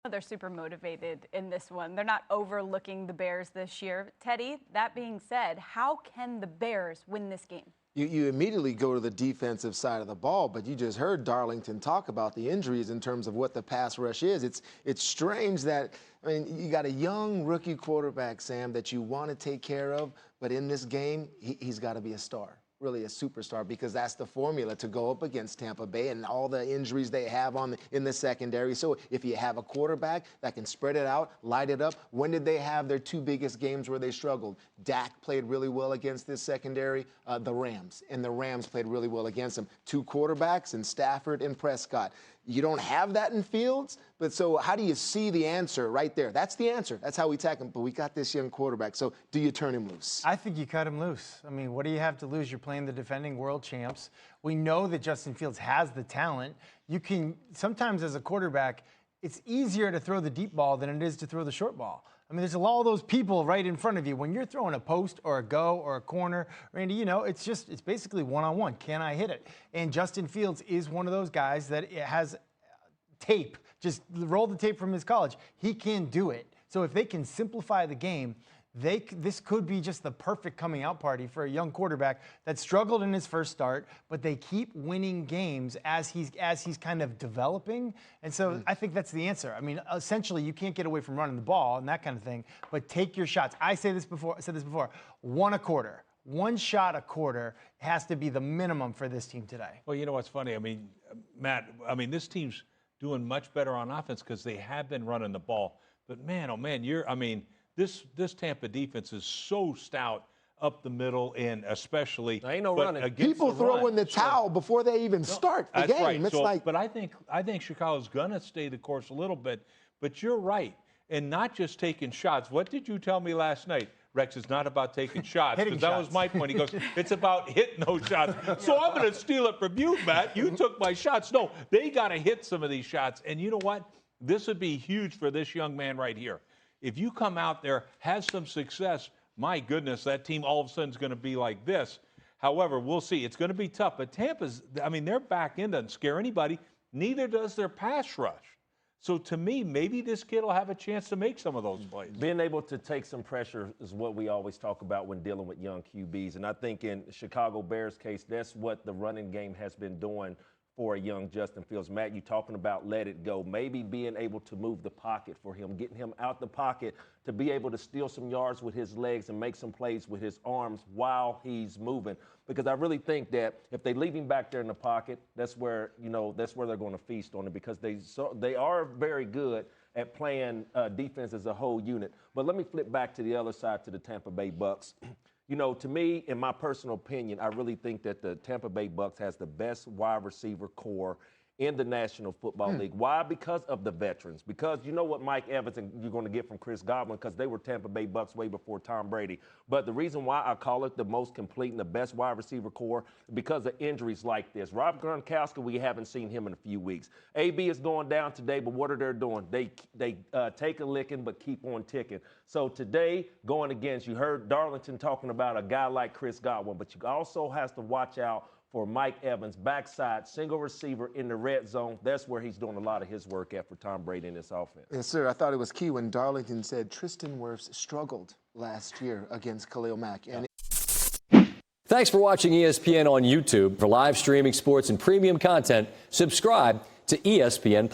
They're super motivated in this one. They're not overlooking the Bears this year. Teddy, that being said, how can the Bears win this game? You immediately go to the defensive side of the ball, but you just heard Darlington talk about the injuries in terms of what the pass rush is. It's strange that, I mean, you got a young rookie quarterback, Sam, that you want to take care of, but in this game, he's got to be a star. Really a superstar, because that's the formula to go up against Tampa Bay and all the injuries they have in the secondary. So if you have a quarterback that can spread it out, light it up. When did they have their two biggest games where they struggled? Dak played really well against this secondary, the Rams, and the Rams played really well against them. Two quarterbacks in Stafford and Prescott. You don't have that in Fields, but so how do you see the answer right there? That's the answer. That's how we tackle him. But we got this young quarterback. So do you turn him loose? I think you cut him loose. I mean, what do you have to lose? You're playing the defending world champs. We know that Justin Fields has the talent. You can sometimes as a quarterback, it's easier to throw the deep ball than it is to throw the short ball. I mean, there's all those people right in front of you. When you're throwing a post or a go or a corner, Randy, you know, it's basically one-on-one. Can I hit it? And Justin Fields is one of those guys that has tape. Just roll the tape from his college. He can do it. So if they can simplify the game, this could be just the perfect coming out party for a young quarterback that struggled in his first start, but they keep winning games as he's kind of developing. And so I think that's the answer. I mean, essentially, you can't get away from running the ball and that kind of thing, but take your shots. I said this before, one a quarter. One shot a quarter has to be the minimum for this team today. Well, you know what's funny? I mean, Matt, this team's doing much better on offense because they have been running the ball. But man, oh man, this Tampa defense is so stout up the middle, and especially ain't no running. People throw in the towel before they even start the game. Right. It's like, but I think Chicago's gonna stay the course a little bit. But you're right, and not just taking shots. What did you tell me last night? Rex, is not about taking shots, because that was my point. He goes, it's about hitting those shots. So I'm going to steal it from you, Matt. You took my shots. No, they got to hit some of these shots. And you know what? This would be huge for this young man right here. If you come out there, have some success, my goodness, that team all of a sudden is going to be like this. However, we'll see. It's going to be tough. But Tampa's, their back end doesn't scare anybody. Neither does their pass rush. So to me, maybe this kid will have a chance to make some of those plays. Being able to take some pressure is what we always talk about when dealing with young QBs. And I think in Chicago Bears case, that's what the running game has been doing for a young Justin Fields. Matt, you talking about let it go. Maybe being able to move the pocket for him, getting him out the pocket to be able to steal some yards with his legs and make some plays with his arms while he's moving. Because I really think that if they leave him back there in the pocket, that's where they're going to feast on it, because they are very good at playing defense as a whole unit. But let me flip back to the other side, to the Tampa Bay Bucks. You know, to me, in my personal opinion, I really think that the Tampa Bay Bucks has the best wide receiver core in the National Football League. Why? Because of the veterans. Because you know what Mike Evans and you're going to get from Chris Godwin, because they were Tampa Bay Bucks way before Tom Brady. But the reason why I call it the most complete and the best wide receiver core, because of injuries like this. Rob Gronkowski, we haven't seen him in a few weeks. AB is going down today, but what are they doing? They take a licking but keep on ticking. So today, going against, you heard Darlington talking about a guy like Chris Godwin, but you also have to watch out for Mike Evans, backside, single receiver in the red zone. That's where he's doing a lot of his work at for Tom Brady in this offense. Yes, sir. I thought it was key when Darlington said Tristan Wirfs struggled last year against Khalil Mack. And Thanks for watching ESPN on YouTube. For live streaming sports and premium content, subscribe to ESPN+.